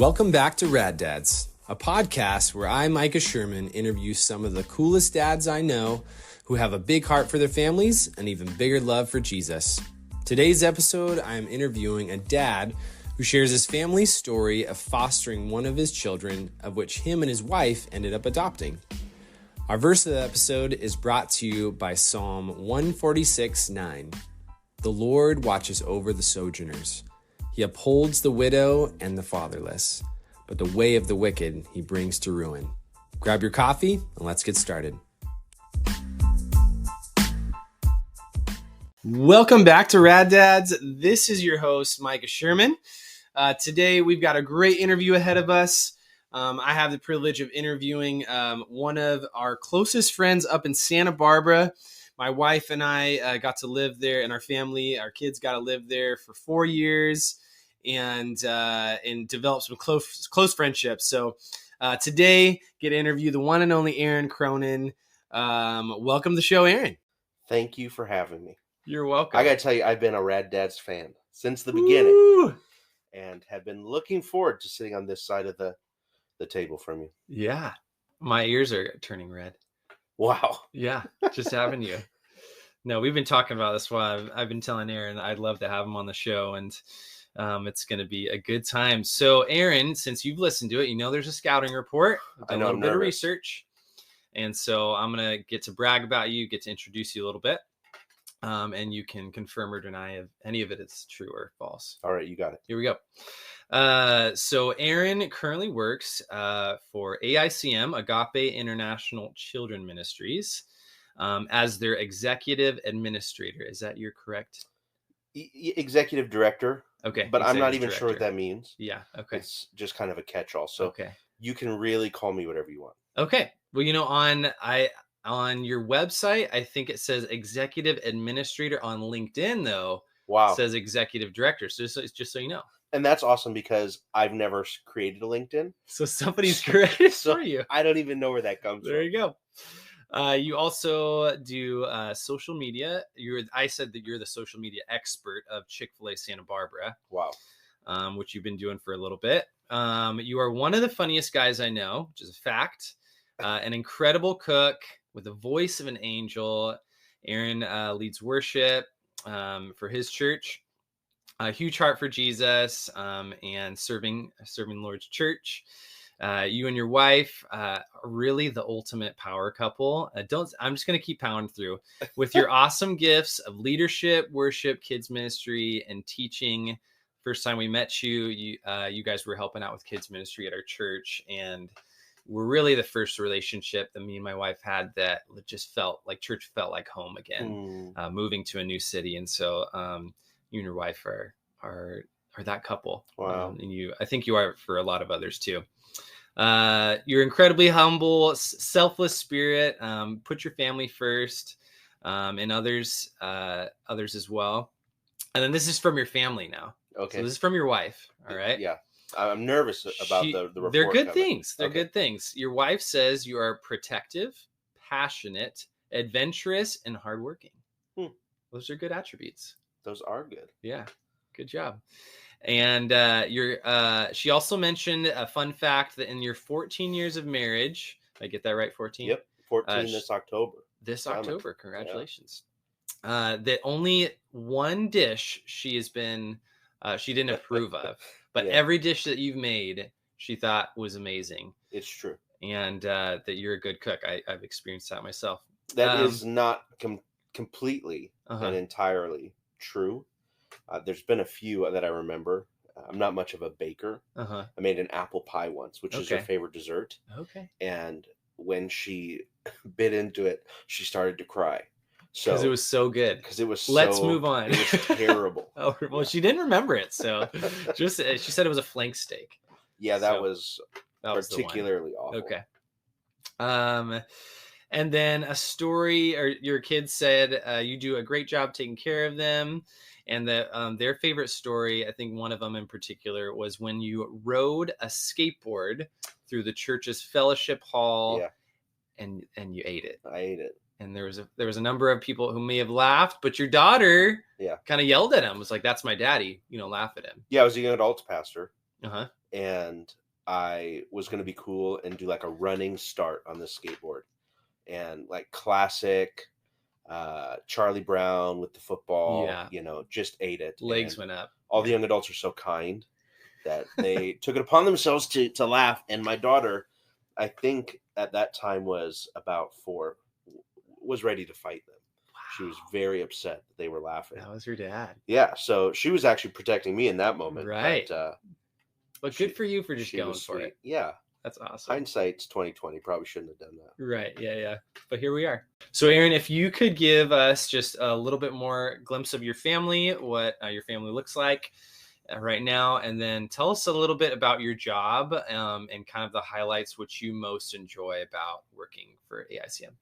Welcome back to Rad Dads, a podcast where I, Micah Sherman, interview some of the coolest dads I know who have a big heart for their families and even bigger love for Jesus. Today's episode, I am interviewing a dad who shares his family's story of fostering one of his children, of which him and his wife ended up adopting. Our verse of the episode is brought to you by Psalm 146:9. The Lord watches over the sojourners. He upholds the widow and the fatherless, but the way of the wicked he brings to ruin. Grab your coffee and let's get started. Welcome back to Rad Dads. This is your host, Micah Sherman. Today we've got a great interview ahead of us. I have the privilege of interviewing one of our closest friends up in Santa Barbara. My wife and I got to live there, and our family, our kids got to live there for 4 years and develop some close friendships. So today, get to interview the one and only Aaron Cronen. Welcome to the show, Aaron. Thank you for having me. You're welcome. I got to tell you, I've been a Rad Dads fan since the beginning. Woo! And have been looking forward to sitting on this side of the table from you. Yeah. My ears are turning red. Wow. Yeah. Just having you. No, we've been talking about this while I've been telling Aaron I'd love to have him on the show, and it's going to be a good time. So Aaron, since you've listened to it, you know there's a scouting report. I've done a little bit of research. And so I'm going to get to brag about you, get to introduce you a little bit. And you can confirm or deny if any of it is true or false. All right, you got it. Here we go. So Aaron currently works for AICM, Agape International Children Ministries, as their executive administrator. Is that your correct? Executive director. Okay. But I'm not even sure what that means. Yeah. Okay. It's just kind of a catch-all. So okay. You can really call me whatever you want. Okay. Well, you know, on your website, I think it says executive administrator. On LinkedIn, though, wow, it says executive director. So just so you know. And that's awesome because I've never created a LinkedIn. So somebody's created for you. I don't even know where that comes from. There you go. You also do social media. I said that you're the social media expert of Chick-fil-A Santa Barbara. Wow. Which you've been doing for a little bit. You are one of the funniest guys I know, which is a fact. An incredible cook with the voice of an angel. Aaron leads worship for his church. A huge heart for Jesus and serving the Lord's church. You and your wife are really the ultimate power couple. I'm just going to keep pounding through with your awesome gifts of leadership, worship, kids ministry, and teaching. First time we met you guys were helping out with kids ministry at our church, and we're really the first relationship that me and my wife had that just felt like church felt like home again, moving to a new city. And so you and your wife are that couple. Wow. And I think you are for a lot of others too. You're incredibly humble, selfless spirit, put your family first, and others as well. And then this is from your family now. Okay. So this is from your wife. All right. Yeah. I'm nervous about the report. They're good coming. things. They're good things. Your wife says you are protective, passionate, adventurous, and hardworking. Those are good attributes. Those are good. Yeah. Good job. And she also mentioned a fun fact that in your 14 years of marriage, did I get that right? 14? Yep. 14 this October. October. Congratulations. Yeah. That only one dish she didn't approve of, but every dish that you've made, she thought was amazing. It's true. And that you're a good cook. I've experienced that myself. That is not completely and entirely true. There's been a few that I remember. I'm not much of a baker. I made an apple pie once, which is her favorite dessert. Okay. And when she bit into it, she started to cry. Because it was so good. Because it was Let's move on. It was terrible. Oh, well, she didn't remember it. So she said it was a flank steak. Yeah, that was particularly awful. Okay. And then a story, or your kids said you do a great job taking care of them. And that their favorite story, I think one of them in particular, was when you rode a skateboard through the church's fellowship hall and you ate it. I ate it. And there was a number of people who may have laughed, but your daughter kind of yelled at him. Was like, "That's my daddy. Laugh at him." Yeah, I was a young adults pastor. and I was going to be cool and do like a running start on the skateboard, and like classic Charlie Brown with the football, just ate it. Legs went up. All the young adults are so kind that they took it upon themselves to laugh. And my daughter, I think at that time was about 4, was ready to fight them. Wow. She was very upset that they were laughing. That was her dad. Yeah. So she was actually protecting me in that moment. Right. But good for you for just going for it. Yeah. That's awesome. Hindsight's 2020. Probably shouldn't have done that. Right. Yeah. But here we are. So Aaron, if you could give us just a little bit more glimpse of your family, what your family looks like right now, and then tell us a little bit about your job and kind of the highlights which you most enjoy about working for AICM.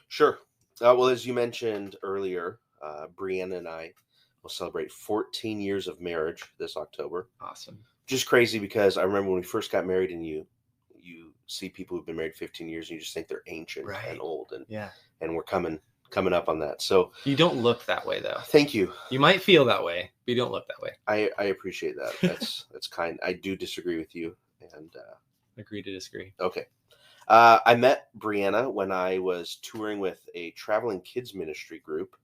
Sure. Well, as you mentioned earlier, Brianna and I will celebrate 14 years of marriage this October. Awesome. Just crazy, because I remember when we first got married, and you see people who've been married 15 years and you just think they're ancient and old, and we're coming up on that. So you don't look that way, though. Thank you. You might feel that way, but you don't look that way. I appreciate that. That's kind. I do disagree with you, and agree to disagree. Okay. I met Brianna when I was touring with a traveling kids ministry group,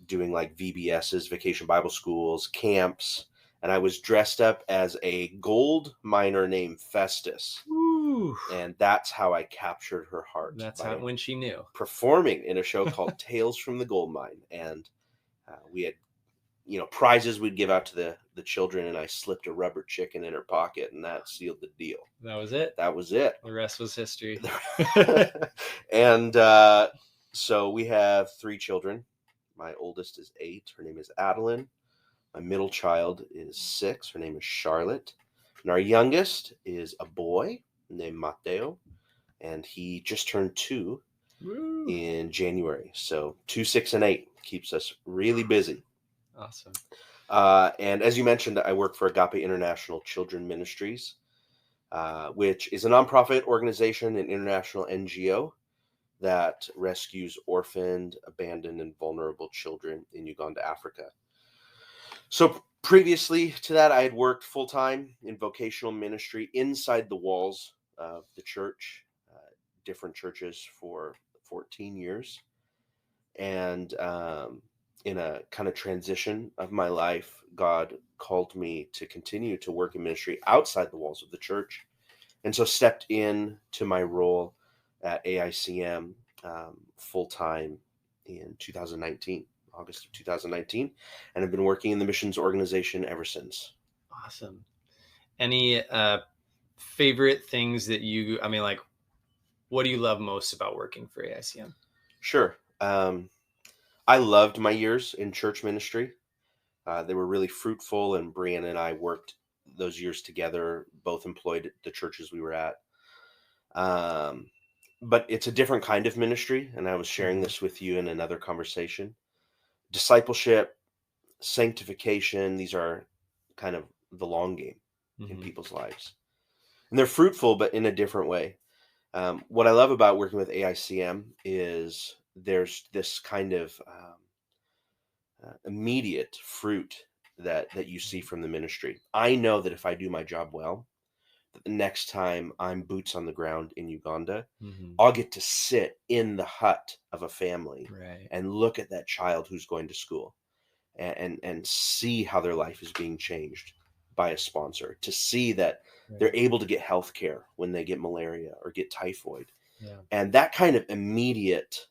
doing like VBSs, vacation Bible schools, camps, and I was dressed up as a gold miner named Festus. Ooh. And that's how I captured her heart. That's how, when she knew. Performing in a show called Tales from the Gold Mine. And we had, prizes we'd give out to the children, and I slipped a rubber chicken in her pocket, and that sealed the deal. That was it? That was it. The rest was history. And so we have 3 children. My oldest is 8. Her name is Adeline. My middle child is 6. Her name is Charlotte. And our youngest is a boy named Mateo, and he just turned 2 in January. So 2, 6, and 8 keeps us really busy. Awesome. And as you mentioned, I work for Agape International Children Ministries, which is a nonprofit organization, an international NGO that rescues orphaned, abandoned, and vulnerable children in Uganda, Africa. So previously to that, I had worked full-time in vocational ministry inside the walls of the church, different churches for 14 years. And in a kind of transition of my life, God called me to continue to work in ministry outside the walls of the church. And so stepped in to my role at AICM full-time in 2019. August of 2019, and I've been working in the missions organization ever since. Awesome. Any favorite things that what do you love most about working for AICM? Sure. I loved my years in church ministry. They were really fruitful, and Brianna and I worked those years together, both employed at the churches we were at. But it's a different kind of ministry, and I was sharing this with you in another conversation. Discipleship, sanctification, these are kind of the long game in people's lives. And they're fruitful, but in a different way. What I love about working with AICM is there's this kind of immediate fruit that you see from the ministry. I know that if I do my job well, that the next time I'm boots on the ground in Uganda, I'll get to sit in the hut of a family and look at that child who's going to school and see how their life is being changed by a sponsor, to see that they're able to get health care when they get malaria or get typhoid. Yeah. And that kind of immediate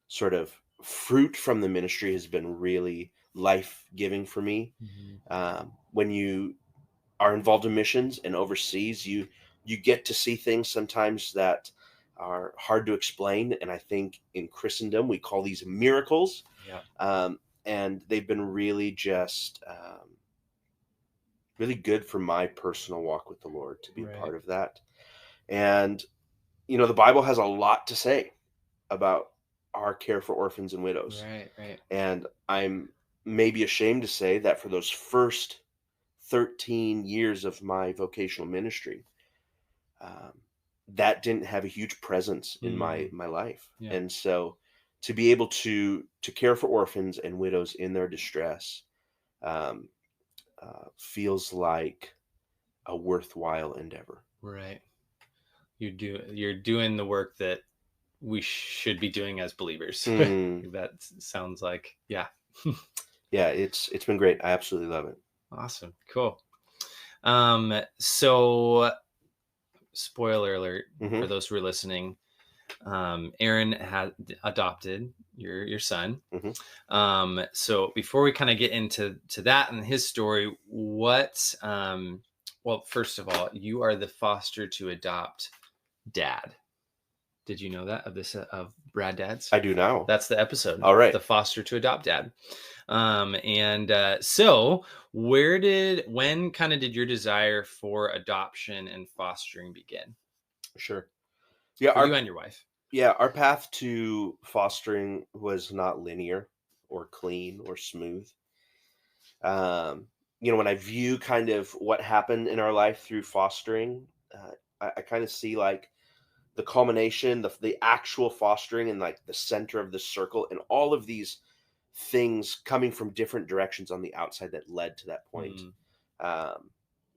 sort of fruit from the ministry has been really life-giving for me. When you are involved in missions and overseas, you get to see things sometimes that are hard to explain. And I think in Christendom, we call these miracles. Yeah. And they've been really just really good for my personal walk with the Lord to be a part of that. And, the Bible has a lot to say about our care for orphans and widows. Right. And I'm maybe ashamed to say that for those first 13 years of my vocational ministry, that didn't have a huge presence in my life. Yeah. And so to be able to care for orphans and widows in their distress, feels like a worthwhile endeavor. Right. You're doing the work that we should be doing as believers. That sounds like, yeah. Yeah, it's been great. I absolutely love it. Awesome. Cool. So spoiler alert for those who are listening. Aaron had adopted your son. So before we kind of get into that and his story, what well, first of all, you are the foster to adopt dad. Did you know that of Brad Dads? I do now. That's the episode. All right. The foster to adopt dad. So when kind of did your desire for adoption and fostering begin? Sure. Yeah. For you and your wife. Yeah. Our path to fostering was not linear or clean or smooth. When I view kind of what happened in our life through fostering, I kind of see like the culmination, the actual fostering and like the center of the circle and all of these things coming from different directions on the outside that led to that point.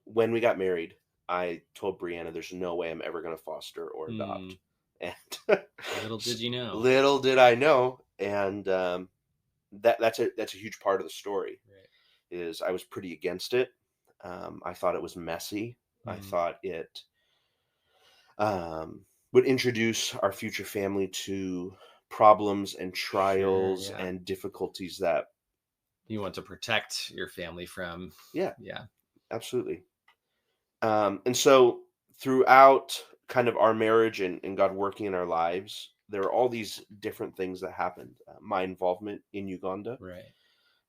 When we got married, I told Brianna, there's no way I'm ever going to foster or adopt. And little did you know. Little did I know. And that's a huge part of the story. Right. Is I was pretty against it. I thought it was messy. I thought it would introduce our future family to problems and trials and difficulties that you want to protect your family from. Yeah, absolutely. And so throughout kind of our marriage and God working in our lives, there are all these different things that happened. My involvement in Uganda, right,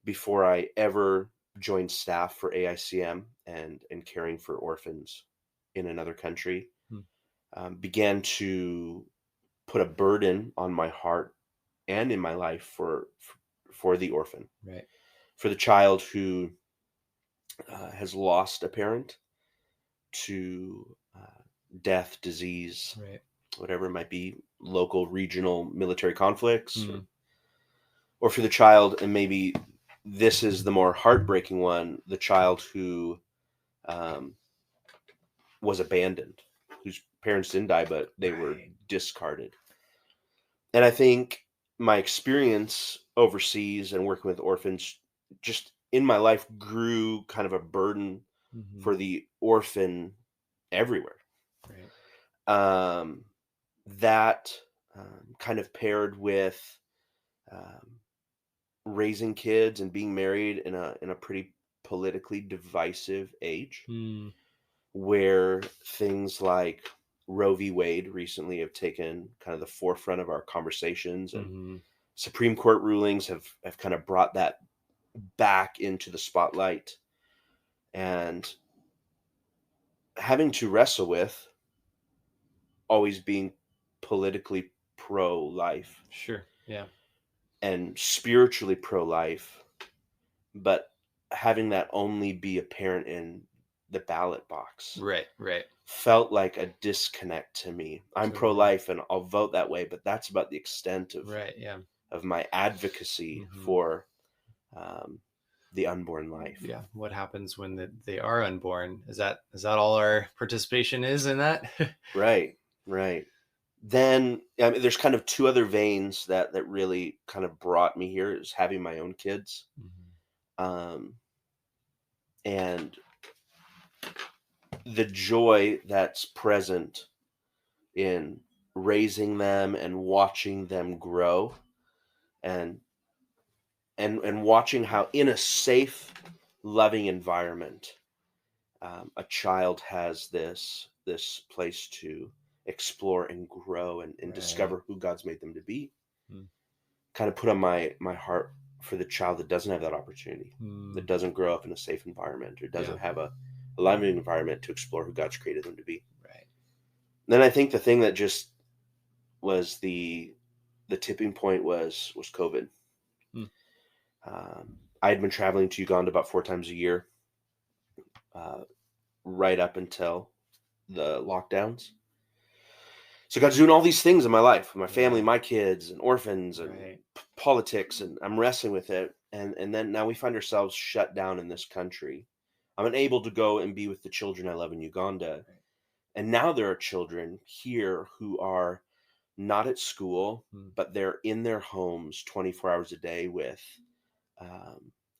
before I ever joined staff for AICM and caring for orphans in another country, began to put a burden on my heart and in my life for the orphan, right, for the child who has lost a parent to death, disease, right, whatever it might be, local, regional, military conflicts, or for the child, and maybe this is the more heartbreaking one, the child who was abandoned, whose parents didn't die, but they were discarded. And I think my experience overseas and working with orphans just in my life grew kind of a burden for the orphan everywhere. Right. That kind of paired with raising kids and being married in a pretty politically divisive age, where things like Roe v. Wade recently have taken kind of the forefront of our conversations, and Supreme Court rulings have kind of brought that back into the spotlight, and having to wrestle with always being politically pro-life. Sure. Yeah. And spiritually pro-life, but having that only be apparent in the ballot box. Right. Felt like a disconnect to me. I'm pro-life and I'll vote that way, but that's about the extent of of my advocacy for the unborn life. Yeah. What happens when they are unborn? Is that all our participation is in that? Right. Then there's kind of two other veins that really kind of brought me here, is having my own kids. And the joy that's present in raising them and watching them grow, and watching how in a safe, loving environment, a child has this place to explore and grow and discover who God's made them to be. Kind of put on my heart for the child that doesn't have that opportunity, that doesn't grow up in a safe environment, or doesn't have a loving environment to explore who God's created them to be. Right. Then I think the thing that just was the tipping point was COVID. I had been traveling to Uganda about 4 times a year, right up until the lockdowns. So God's doing all these things in my life, my family, my kids, and orphans, and politics, and I'm wrestling with it. And then now we find ourselves shut down in this country. I'm unable to go and be with the children I love in Uganda. Right. And now there are children here who are not at school, but they're in their homes 24 hours a day with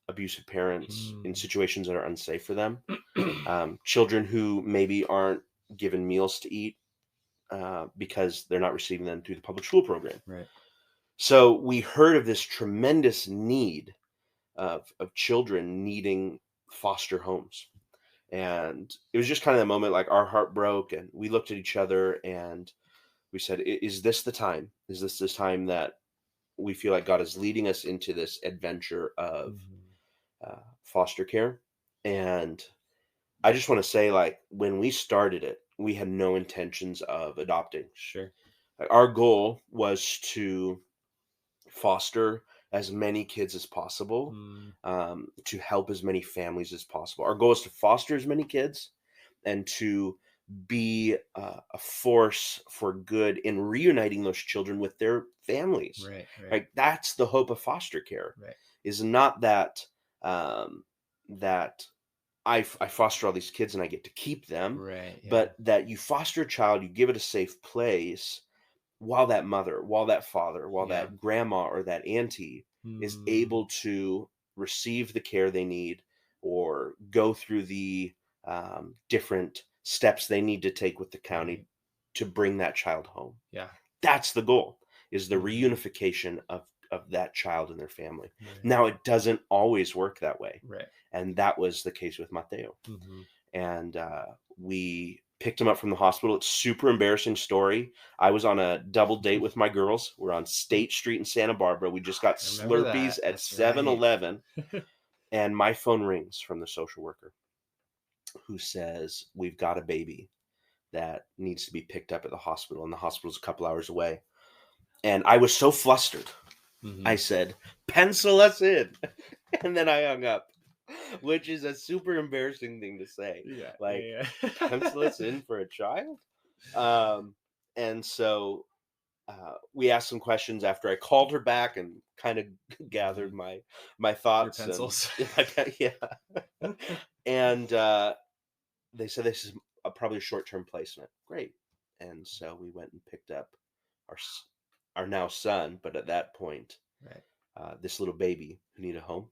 abusive parents in situations that are unsafe for them. Children who maybe aren't given meals to eat because they're not receiving them through the public school program. Right. So we heard of this tremendous need of children needing foster homes. And it was just kind of the moment, like, our heart broke and we looked at each other and we said, is this the time? Is this time that we feel like God is leading us into this adventure of foster care? And I just want to say, like, when we started it, we had no intentions of adopting. Sure. Like, our goal was to foster as many kids as possible, to help as many families as possible. Our goal is to foster as many kids and to be a force for good in reuniting those children with their families. Right. Like, that's the hope of foster care. Right. Is not that that I foster all these kids and I get to keep them, Right. Yeah. but that you foster a child, you give it a safe place, while that mother, while that father, while that grandma or that auntie is able to receive the care they need or go through the different steps they need to take with the county to bring that child home. Yeah. That's the goal, is the reunification of that child and their family. Right. Now, it doesn't always work that way. Right. And that was the case with Mateo. And we picked him up from the hospital. It's a super embarrassing story. I was on a double date with my girls. We're on State Street in Santa Barbara. We just got Slurpees at 7-Eleven. And my phone rings from the social worker who says, we've got a baby that needs to be picked up at the hospital. And the hospital's a couple hours away. And I was so flustered. I said, pencil us in. And then I hung up. Which is a super embarrassing thing to say. Pencil us in for a child? And so we asked some questions after I called her back and kind of gathered my thoughts. Your pencils. And they said this is probably a short-term placement. Great. And so we went and picked up our now son, but at that point, this little baby who needed a home.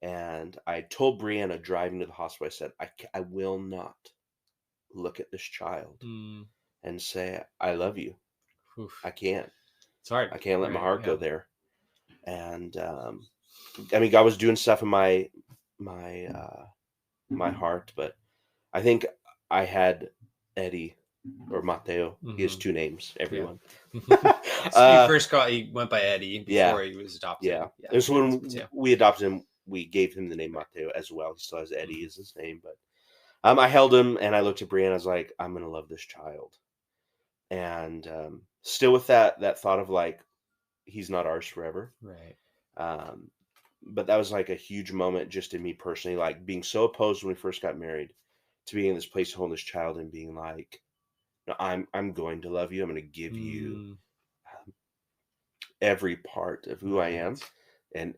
And I told Brianna driving to the hospital, I said, I will not look at this child and say, I love you. Oof. I can't. It's hard. I can't let my heart go there. And I mean, God was doing stuff in my heart, but I think I had Eddie or Mateo. He has two names, everyone. So he went by Eddie before he was adopted. Yeah. It was when we adopted him. We gave him the name Mateo as well. He still has Eddie as his name, but I held him and I looked at Brianna. I was like, I'm going to love this child. And still with that thought of, like, he's not ours forever. Right. But that was like a huge moment just in me personally, like being so opposed when we first got married to being in this place to hold this child and being like, no, I'm going to love you. I'm going to give you every part of who I am and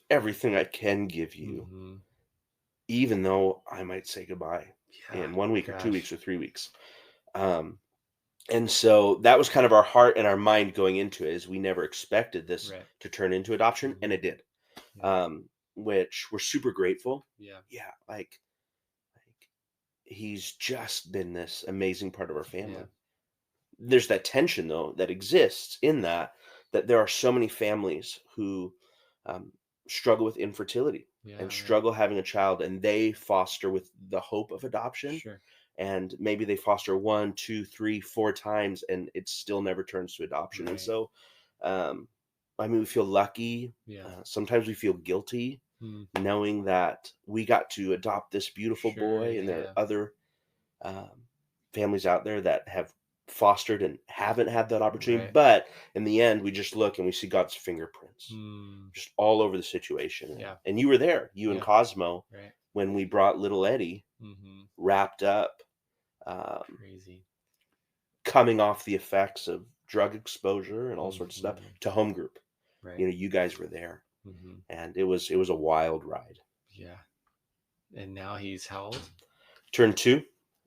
everything I can give you, even though I might say goodbye in 1 week or 2 weeks or 3 weeks. And so that was kind of our heart and our mind going into it, is we never expected this to turn into adoption, and it did, which we're super grateful. Like he's just been this amazing part of our family. There's that tension, though, that exists in that there are so many families who struggle with infertility and struggle having a child, and they foster with the hope of adoption. And maybe they foster 1, 2, 3, 4 times, and it still never turns to adoption. And so, I mean, we feel lucky. Sometimes we feel guilty knowing that we got to adopt this beautiful boy, and there are other families out there that have fostered and haven't had that opportunity. But in the end, we just look and we see God's fingerprints just all over the situation. And you were there, you and Cosmo, when we brought little Eddie wrapped up, crazy, coming off the effects of drug exposure and all sorts of stuff, to home group. You know, you guys were there, and it was a wild ride. And now he's how old? Turned 2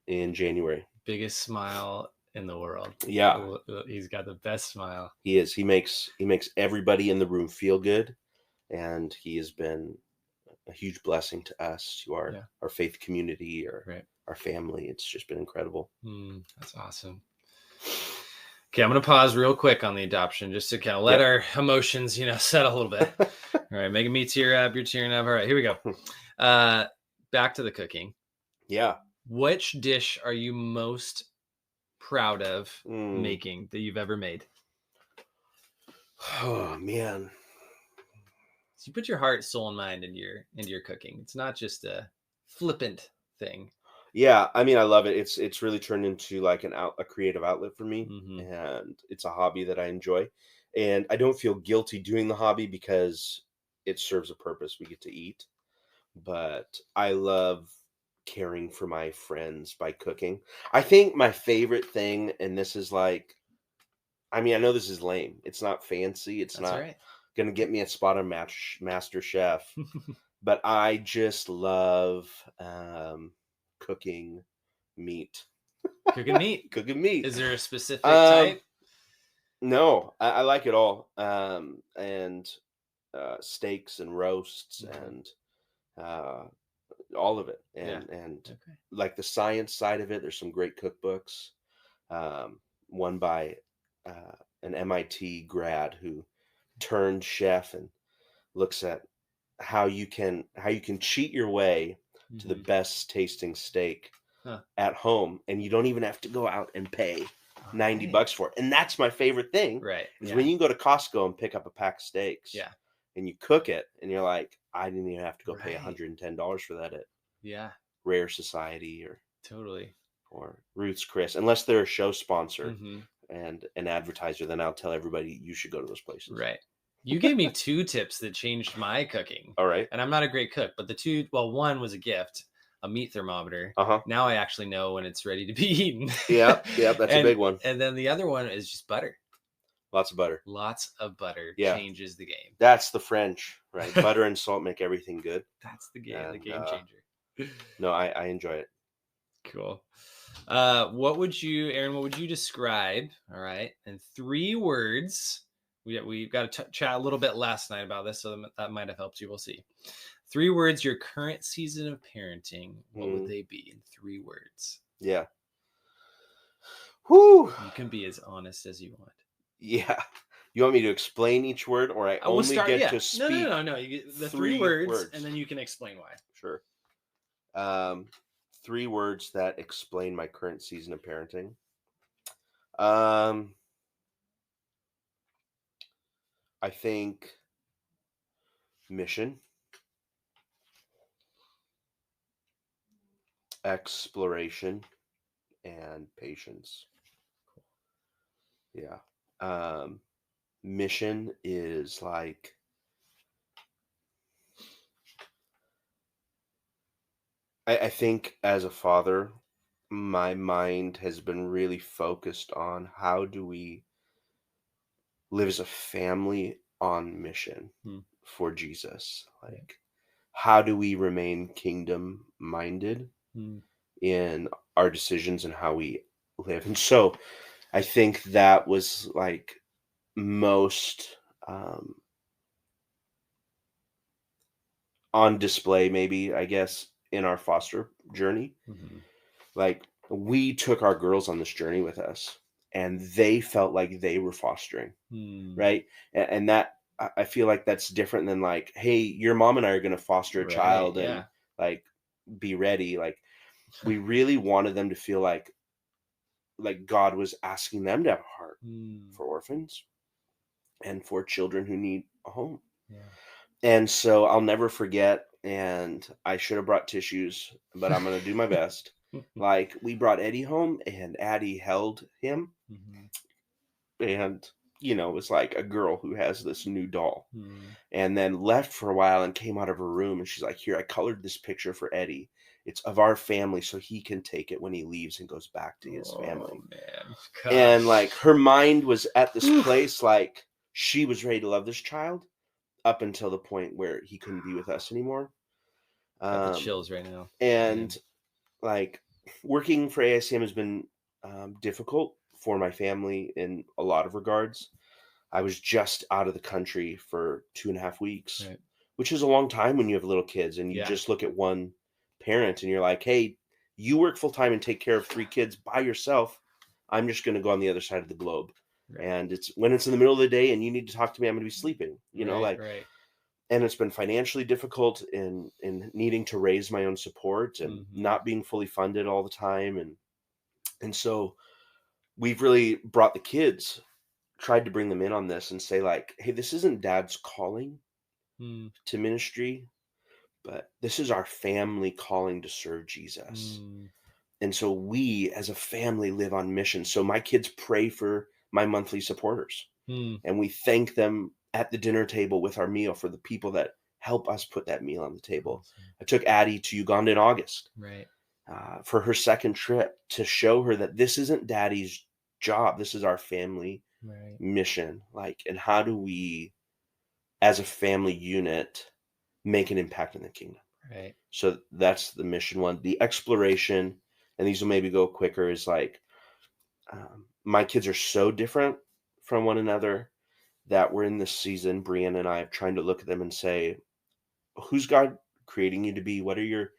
in January. Biggest smile in the world. Yeah. He's got the best smile. He is. He makes everybody in the room feel good. And he has been a huge blessing to us, to our faith community, our family. It's just been incredible. That's awesome. Okay, I'm going to pause real quick on the adoption just to kind of let our emotions, settle a little bit. All right, making me tear up. You're tearing up. All right, here we go. Back to the cooking. Yeah. Which dish are you most proud of making that you've ever made? Oh, man. So you put your heart, soul, and mind into your cooking. It's not just a flippant thing. Yeah, I mean, I love it. It's really turned into like a creative outlet for me, and it's a hobby that I enjoy. And I don't feel guilty doing the hobby because it serves a purpose. We get to eat. But I love caring for my friends by cooking. I think my favorite thing, and this is like, I mean, I know this is lame. It's not fancy. It's not going to get me a spot on Master Chef. But I just love cooking meat. Cooking meat? Cooking meat. Is there a specific type? No, I like it all. And steaks and roasts and all of it. And like the science side of it, there's some great cookbooks. One by an MIT grad who turned chef and looks at how you can cheat your way to the best tasting steak at home, and you don't even have to go out and pay $90 for it. And that's my favorite thing, right? Is when you go to Costco and pick up a pack of steaks, and you cook it, and you're like, I didn't even have to go pay $110 for that at Rare Society or Ruth's Chris, unless they're a show sponsor and an advertiser. Then I'll tell everybody you should go to those places. Right. You gave me 2 tips that changed my cooking. All right. And I'm not a great cook, but one was a gift, a meat thermometer. Now I actually know when it's ready to be eaten. Yeah, that's a big one. And then the other one is just butter. Lots of butter. Lots of butter changes the game. That's the French, right? Butter and salt make everything good. That's the game, the game changer. No, I enjoy it. Cool. Aaron, what would you describe, all right, in 3 words? We got to chat a little bit last night about this, so that might have helped you. We'll see. 3 words, your current season of parenting. What would they be in 3 words? Yeah. Whew. You can be as honest as you want. Yeah. You want me to explain each word, or I only get to speak? No. You get the 3 words, and then you can explain why. Sure. 3 words that explain my current season of parenting. I think mission, exploration, and patience. Yeah. Mission is like, I think as a father, my mind has been really focused on how do we live as a family on mission for Jesus. Like, how do we remain kingdom minded in our decisions and how we live? And so I think that was like most on display, maybe, I guess, in our foster journey. Like, we took our girls on this journey with us, and they felt like they were fostering, right? And that, I feel like that's different than like, hey, your mom and I are going to foster a child and like be ready. Like, we really wanted them to feel like God was asking them to have a heart for orphans and for children who need a home. And so I'll never forget, and I should have brought tissues, but I'm going to do my best. Like, we brought Eddie home, and Addie held him. And, it was like a girl who has this new doll. And then left for a while and came out of her room, and she's like, here, I colored this picture for Eddie. It's of our family, so he can take it when he leaves and goes back to his family. Man. And like, her mind was at this place, like, she was ready to love this child up until the point where he couldn't be with us anymore. Got the chills right now. And like working for AICM has been difficult for my family in a lot of regards. I was just out of the country for 2.5 weeks, Right. which is a long time when you have little kids and you just look at one parent and you're like, hey, you work full time and take care of 3 kids by yourself. I'm just going to go on the other side of the globe. Right. And it's when it's in the middle of the day and you need to talk to me, I'm going to be sleeping, right. And it's been financially difficult in needing to raise my own support and not being fully funded all the time. And so we've really brought the kids, tried to bring them in on this and say like, hey, this isn't dad's calling to ministry, but this is our family calling to serve Jesus. And so we as a family live on mission. So my kids pray for my monthly supporters and we thank them at the dinner table with our meal for the people that help us put that meal on the table. Awesome. I took Addie to Uganda in August for her second trip to show her that this isn't daddy's job. This is our family mission. Like, and how do we, as a family unit, make an impact in the kingdom? Right. So that's the mission one. The exploration, and these will maybe go quicker, is like, my kids are so different from one another that we're in this season, Brianna and I, are trying to look at them and say, who's God creating you to be? What are your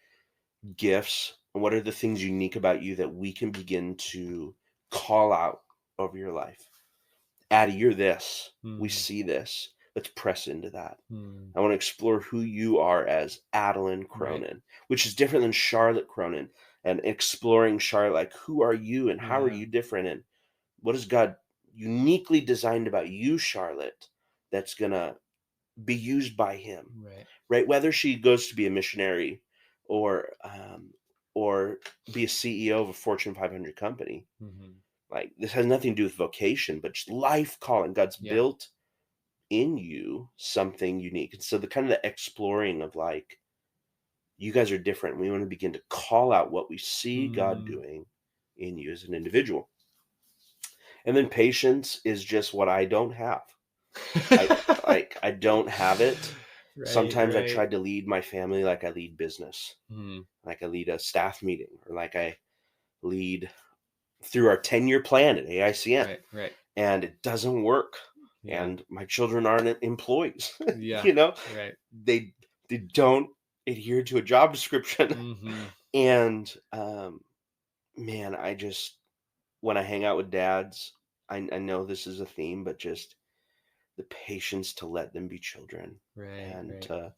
gifts? And what are the things unique about you that we can begin to call out over your life? Addie, you're this. We see this. Let's press into that. I want to explore who you are as Aaron Cronen, which is different than Charlotte Cronen. And exploring Charlotte, like, who are you and how are you different? And what is God uniquely designed about you, Charlotte, that's going to be used by him? Right? Whether she goes to be a missionary or be a CEO of a Fortune 500 company. Like, this has nothing to do with vocation, but just life calling. God's built in you something unique. And so the kind of the exploring of like, you guys are different. We want to begin to call out what we see God doing in you as an individual. And then patience is just what I don't have. I don't have it. Sometimes I tried to lead my family like I lead business, like I lead a staff meeting, or like I lead through our 10-year plan at AICM. And it doesn't work. And my children aren't employees. They don't adhere to a job description. And man, I just, when I hang out with dads, I know this is a theme, but just the patience to let them be children, and to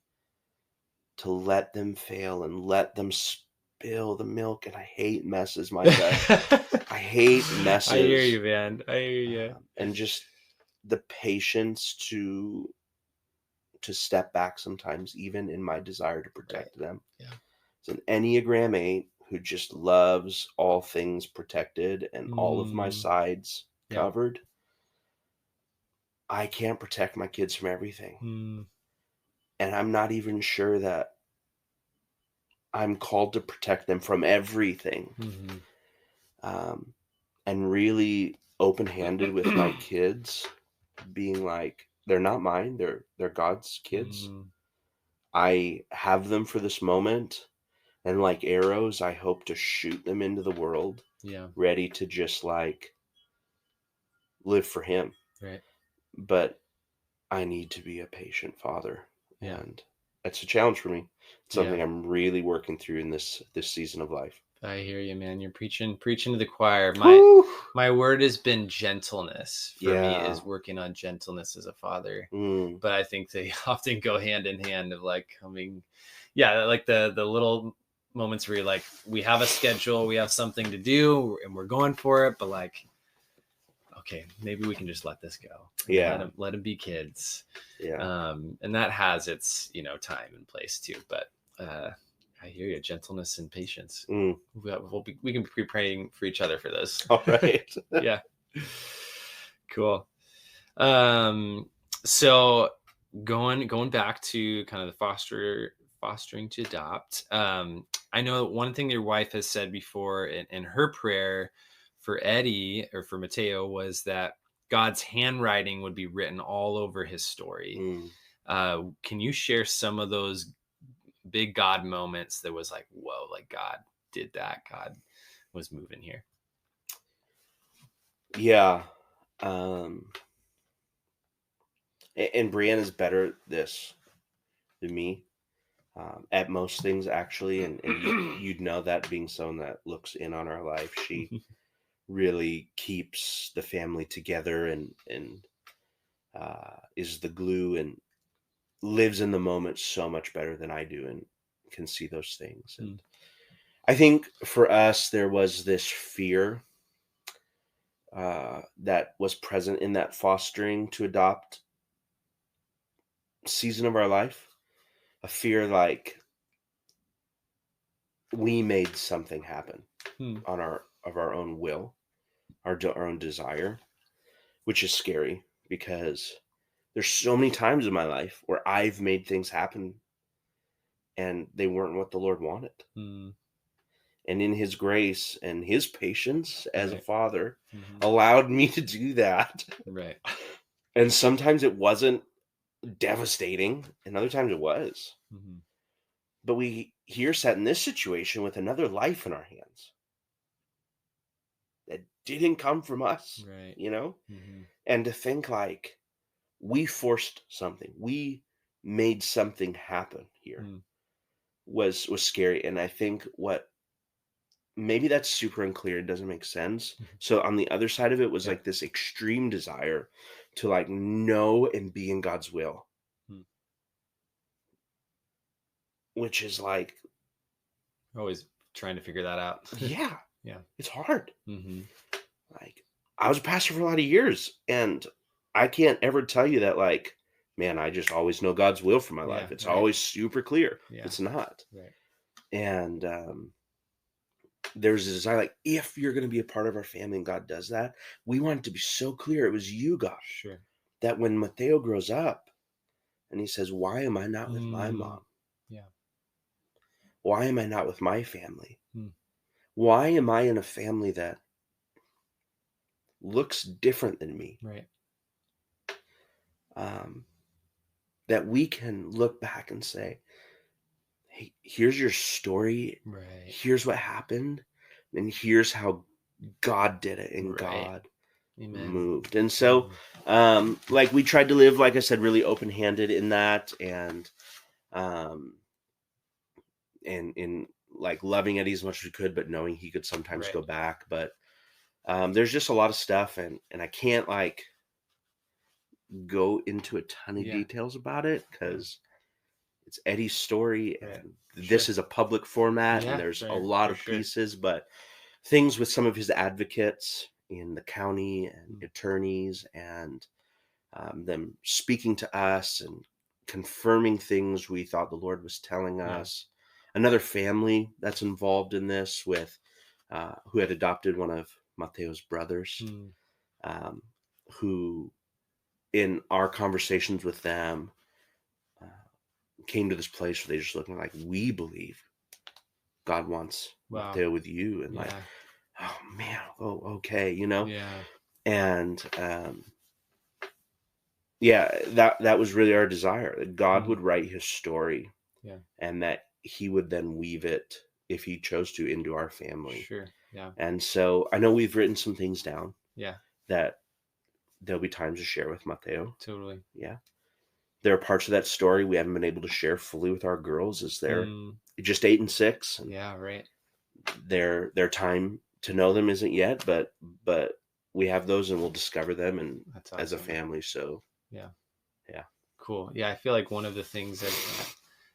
let them fail and let them spill the milk. And I hate messes, my God. I hate messes. I hear you, man. I hear you. And just the patience to step back sometimes, even in my desire to protect them. It's an Enneagram 8 who just loves all things protected and all of my sides covered. I can't protect my kids from everything. And I'm not even sure that I'm called to protect them from everything. And really open-handed with my kids, being like, they're not mine, they're God's kids. I have them for this moment, and like arrows, I hope to shoot them into the world, ready to just like live for him. But I need to be a patient father, and that's a challenge for me. It's something I'm really working through in this season of life. I hear you, man. You're preaching to the choir. My word has been gentleness for me, is working on gentleness as a father. But I think they often go hand in hand of like coming, like the little moments where you're like, we have a schedule, we have something to do, and we're going for it. But like, okay, maybe we can just let this go. Let them be kids. And that has its, time and place too. But I hear you, gentleness and patience. We can be praying for each other for those. All right. Yeah. Cool. So going back to kind of the fostering to adopt. I know one thing your wife has said before in her prayer for Eddie, or for Mateo, was that God's handwriting would be written all over his story. Can you share some of those big God moments that was like, whoa, like God did that. God was moving here. Yeah. And Brianna's better at this than me, at most things, actually. And you'd know that, being someone that looks in on our life. She really keeps the family together and is the glue and lives in the moment so much better than I do, and can see those things. And I think for us, there was this fear that was present in that fostering to adopt season of our life. A fear like we made something happen on our own will, our own desire, which is scary, because there's so many times in my life where I've made things happen and they weren't what the Lord wanted. And in his grace and his patience as a father allowed me to do that. Right. And sometimes it wasn't devastating, and other times it was. But we here sat in this situation with another life in our hands that didn't come from us, you know? And to think like we forced something, we made something happen here was scary. And I think maybe that's super unclear, it doesn't make sense. So on the other side of it was like this extreme desire to like know and be in God's will, which is like always trying to figure that out. Yeah it's hard. Like, I was a pastor for a lot of years, and I can't ever tell you that, like, man, I just always know God's will for my life. It's always super clear. It's not. And there's a desire, like, if you're going to be a part of our family and God does that, we want it to be so clear it was you, God. That when Mateo grows up and he says, why am I not with my mom? Why am I not with my family? Why am I in a family that looks different than me? That we can look back and say, hey, here's your story. Here's what happened. And here's how God did it. And God moved. And so, like, we tried to live, like I said, really open-handed in that, and in like loving Eddie as much as we could, but knowing he could sometimes go back. But there's just a lot of stuff, and I can't like go into a ton of details about it, because it's Eddie's story, and this is a public format, and there's a lot of pieces, but things with some of his advocates in the county and attorneys, and them speaking to us and confirming things we thought the Lord was telling us. Another family that's involved in this with who had adopted one of Mateo's brothers, who in our conversations with them came to this place where they just looking like, we believe God wants Mateo with you. And like, oh man, okay, you know? And that was really our desire, that God would write his story, and that he would then weave it, if he chose to, into our family. And so I know we've written some things down that there'll be times to share with Mateo. There are parts of that story we haven't been able to share fully with our girls, as they're just 8 and 6. And their time to know them isn't yet, but we have those, and we'll discover them, and awesome. As a family. So cool. I feel like one of the things that,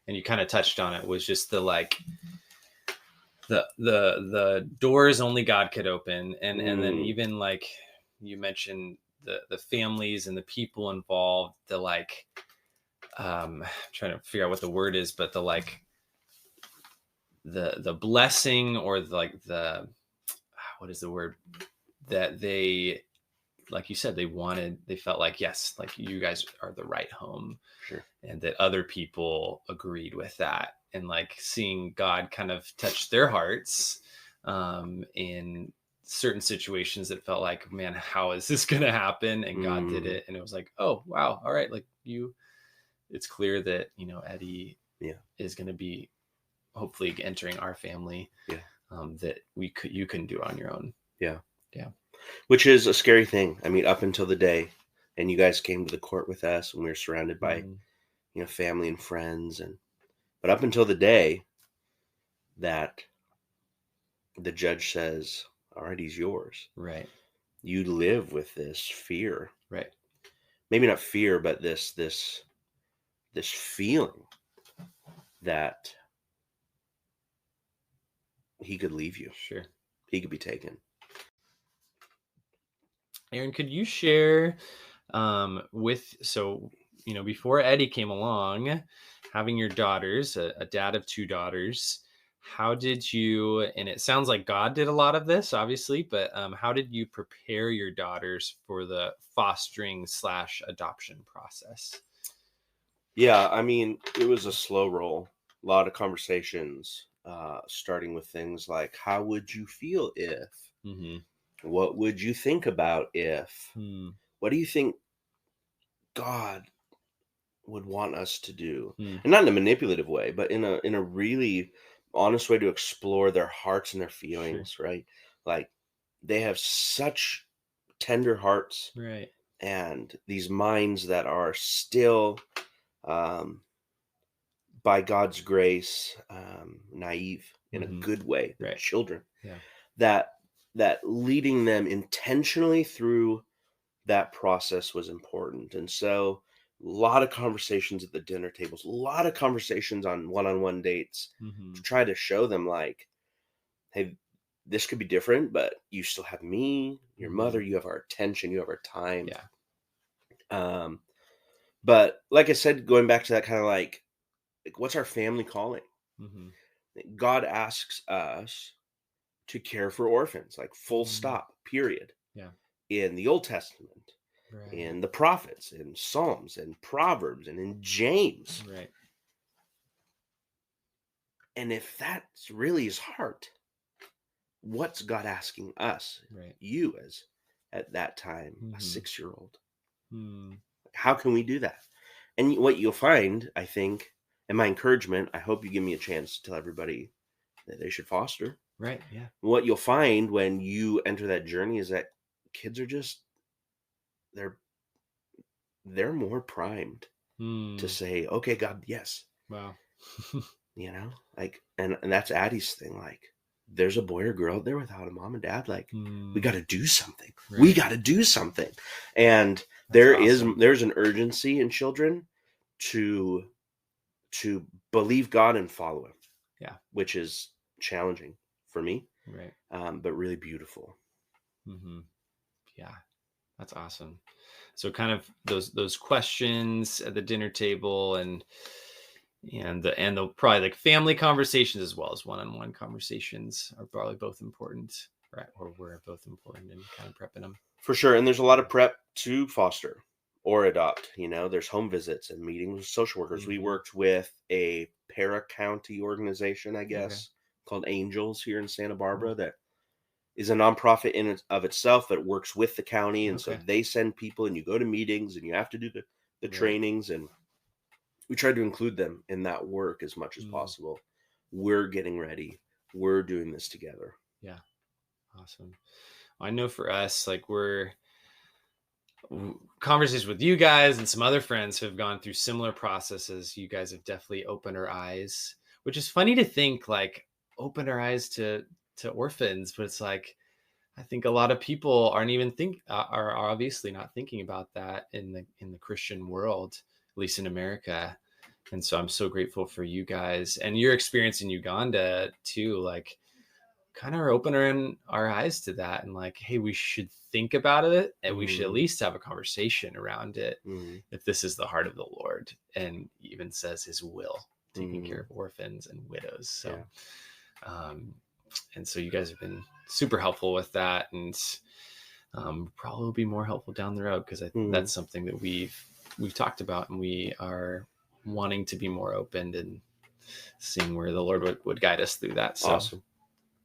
and you kind of touched on it, was just the like the doors only God could open, and then even like you mentioned the families and the people involved, the like I'm trying to figure out what the word is, but the like the blessing, or like the what is the word, that they, like you said, they felt like, yes, like you guys are the right home. And that other people agreed with that, and like seeing God kind of touch their hearts in certain situations that felt like, man, how is this going to happen? And God did it. And it was like, oh, wow. All right. Like it's clear that, you know, Eddie is going to be hopefully entering our family that you couldn't do on your own. Yeah. Yeah. Which is a scary thing. I mean, up until the day, and you guys came to the court with us, and we were surrounded by, family and friends, but up until the day that the judge says, "All right, he's yours." Right. You live with this fear. Right. Maybe not fear, but this feeling that he could leave you. Sure. He could be taken. Aaron, could you share before Eddie came along, having your daughters, a dad of 2 daughters, how did you, and it sounds like God did a lot of this, obviously, but how did you prepare your daughters for the fostering / adoption process? Yeah, I mean, it was a slow roll. A lot of conversations, starting with things like, how would you feel if? Mm-hmm. What would you think about if? What do you think God would want us to do? And not in a manipulative way, but in a really honest way to explore their hearts and their feelings, right? Like, they have such tender hearts, right? And these minds that are still, by God's grace, naive in a good way. They're children. Yeah. That leading them intentionally through that process was important. And so a lot of conversations at the dinner tables, a lot of conversations on one-on-one dates to try to show them, like, hey, this could be different, but you still have me, your mother, you have our attention, you have our time. Yeah. But like I said, going back to that kind of like what's our family calling? God asks us to care for orphans, like full stop, period. Yeah. In the Old Testament, in the prophets, in Psalms, and Proverbs, and in James. Right. And if that's really his heart, what's God asking us, you as at that time, a 6-year-old? How can we do that? And what you'll find, I think, and my encouragement, I hope you give me a chance to tell everybody that they should foster. Right. Yeah. What you'll find when you enter that journey is that kids are just, they're more primed to say, okay, God, yes. Wow. Like, and that's Addie's thing. Like, there's a boy or girl out there without a mom and dad. Like, we got to do something. Right. We got to do something. And there's an urgency in children to believe God and follow him. Yeah. Which is challenging for me. Right. But really beautiful. Yeah. That's awesome. So kind of those questions at the dinner table and the probably like family conversations as well as one-on-one conversations are probably both important, right? Or were both important in kind of prepping them. For sure. And there's a lot of prep to foster or adopt. There's home visits and meetings with social workers. We worked with a para-county organization, I guess, called Angels here in Santa Barbara that is a nonprofit in and of itself that works with the county. And so they send people and you go to meetings and you have to do the trainings, and we tried to include them in that work as much as possible. We're getting ready. We're doing this together. Yeah. Awesome. I know for us, like conversations with you guys and some other friends who have gone through similar processes. You guys have definitely opened our eyes, which is funny to think, like, opened our eyes to orphans, but it's like, I think a lot of people are obviously not thinking about that in the Christian world, at least in America. And so I'm so grateful for you guys and your experience in Uganda too, like kind of opening our eyes to that, and like, hey, we should think about it, and we should at least have a conversation around it if this is the heart of the Lord, and even says his will, taking care of orphans and widows. So and so you guys have been super helpful with that, and probably will be more helpful down the road, because I think that's something that we've talked about, and we are wanting to be more open and seeing where the Lord would guide us through that. So awesome.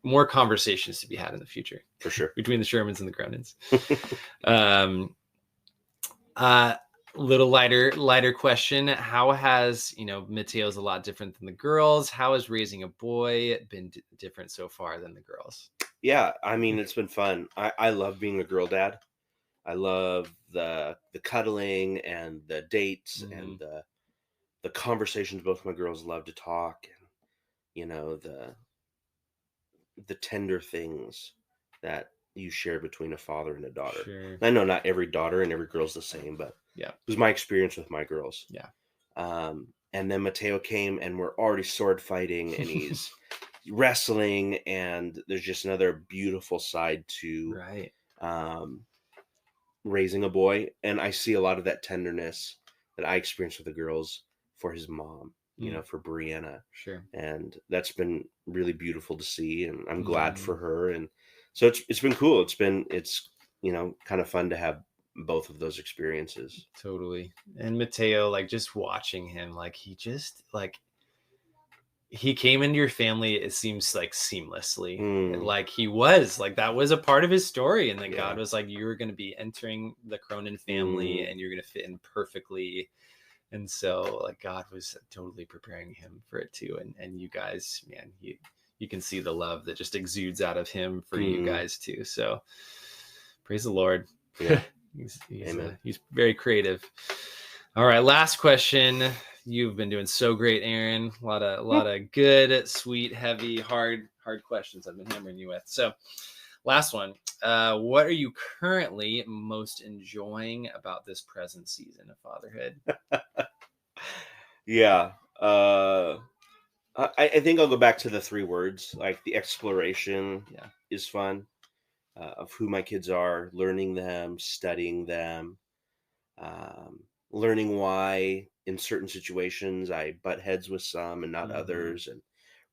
More conversations to be had in the future, for sure, between the Shermans and the Cronens. little lighter question. How has, Mateo's a lot different than the girls. How has raising a boy been different so far than the girls? Yeah, I mean, it's been fun. I love being a girl dad. I love the cuddling and the dates and the conversations. Both my girls love to talk, and the tender things that you share between a father and a daughter. Sure. I know not every daughter and every girl's the same, but yeah, it was my experience with my girls. Yeah. And then Mateo came, and we're already sword fighting, and he's wrestling, and there's just another beautiful side to right. Raising a boy. And I see a lot of that tenderness that I experienced with the girls for his mom, for Brianna. Sure. And that's been really beautiful to see, and I'm glad for her. And so it's been cool. It's kind of fun to have both of those experiences. Totally. And Mateo, like, just watching him, like, he came into your family, it seems like seamlessly. Like he was like, that was a part of his story. And then God was like, you're going to be entering the Cronen family and you're going to fit in perfectly. And so like God was totally preparing him for it too. And you guys, man, you can see the love that just exudes out of him for you guys too. So praise the Lord. Yeah. He's very creative. All right. Last question. You've been doing so great, Aaron. A lot of good, sweet, heavy, hard questions I've been hammering you with. So last one. What are you currently most enjoying about this present season of fatherhood? Yeah. I think I'll go back to the 3 words. Like, the exploration is fun, of who my kids are, learning them, studying them, learning why in certain situations I butt heads with some and not others, and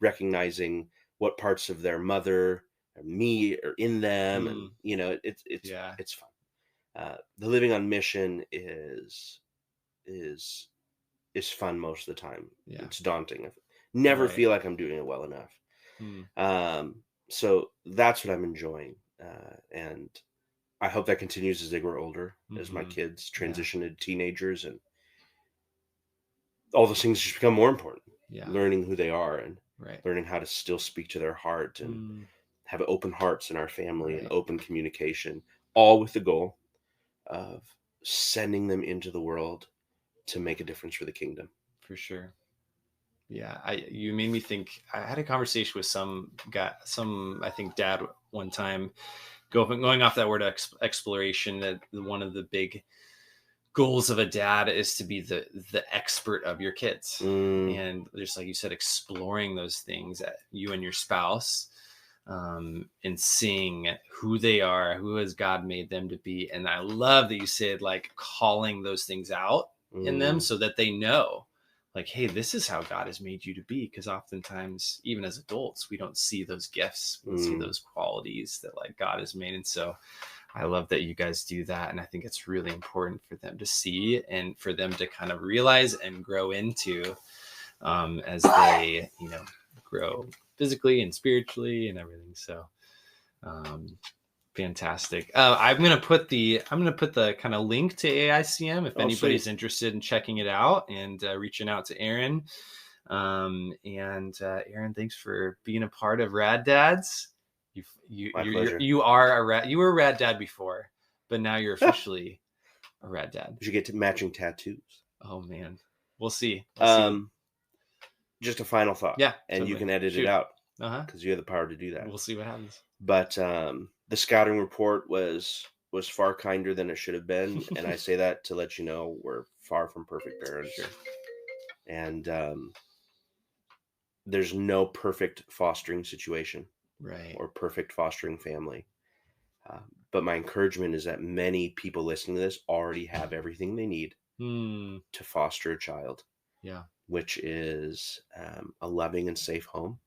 recognizing what parts of their mother or me are in them. And it's fun. The living on mission is fun most of the time. It's daunting. I never feel like I'm doing it well enough. So that's what I'm enjoying, and I hope that continues as they grow older, as my kids transition into teenagers, and all those things just become more important. Learning who they are, and learning how to still speak to their heart, and have open hearts in our family, and open communication, all with the goal of sending them into the world to make a difference for the kingdom. For sure. Yeah. You made me think. I had a conversation with some guy, I think dad one time, going off that word exploration, that one of the big goals of a dad is to be the expert of your kids. And just like you said, exploring those things at you and your spouse, and seeing who they are, who has God made them to be. And I love that you said, like, calling those things out in them so that they know, like, hey, this is how God has made you to be. Because oftentimes, even as adults, we don't see those gifts, we don't see those qualities that, like, God has made. And so I love that you guys do that. And I think it's really important for them to see, and for them to kind of realize and grow into, as they, grow physically and spiritually and everything. So, fantastic. I'm going to put the kind of link to AICM if anybody's interested in checking it out and reaching out to Aaron. Aaron, thanks for being a part of Rad Dads. You were a rad dad before, but now you're officially a rad dad. You should get to matching tattoos. Oh man, we'll see. Just a final thought. Yeah, and totally. You can edit it out because you have the power to do that. We'll see what happens. But the scouting report was far kinder than it should have been, and I say that to let you know we're far from perfect parents. Sure. And there's no perfect fostering situation. Right. Or perfect fostering family. But my encouragement is that many people listening to this already have everything they need to foster a child. Yeah. Which is a loving and safe home,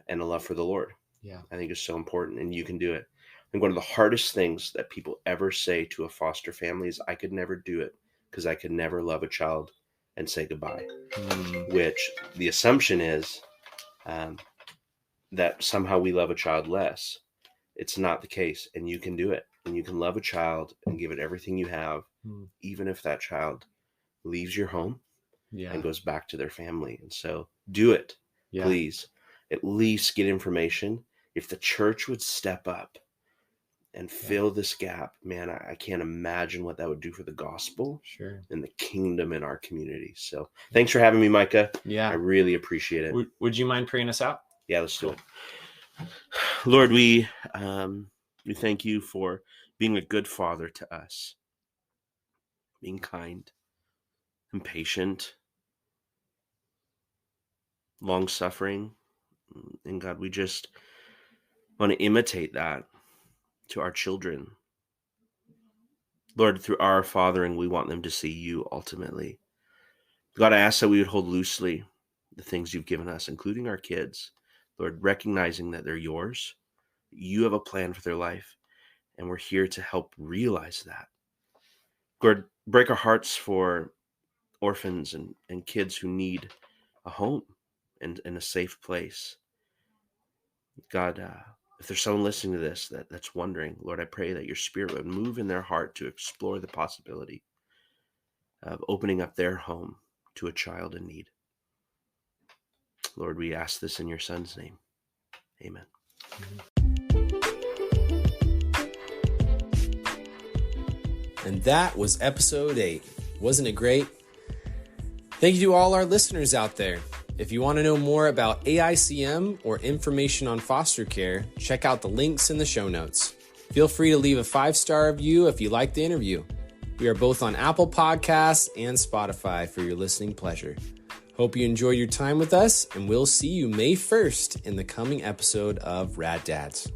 and a love for the Lord. Yeah. I think it's so important, and you can do it. I think one of the hardest things that people ever say to a foster family is, I could never do it because I could never love a child and say goodbye. Which the assumption is that somehow we love a child less. It's not the case, and you can do it, and you can love a child and give it everything you have even if that child leaves your home Yeah. and goes back to their family. And so do it, please. At least get information. If the church would step up and fill this gap, man, I can't imagine what that would do for the gospel and the kingdom in our community. So thanks for having me, Micah. Yeah. I really appreciate it. Would you mind praying us out? Yeah, let's do it. Lord, we thank you for being a good father to us, being kind and patient, long-suffering. And God, we just want to imitate that to our children. Lord, through our fathering, we want them to see you ultimately. God, I ask that we would hold loosely the things you've given us, including our kids. Lord, recognizing that they're yours. You have a plan for their life, and we're here to help realize that. Lord, break our hearts for orphans and kids who need a home and a safe place. God, if there's someone listening to this that's wondering, Lord, I pray that your Spirit would move in their heart to explore the possibility of opening up their home to a child in need. Lord, we ask this in your Son's name. Amen. And that was episode 8. Wasn't it great? Thank you to all our listeners out there. If you want to know more about AICM or information on foster care, check out the links in the show notes. Feel free to leave a 5-star review if you liked the interview. We are both on Apple Podcasts and Spotify for your listening pleasure. Hope you enjoy your time with us, and we'll see you May 1st in the coming episode of Rad Dads.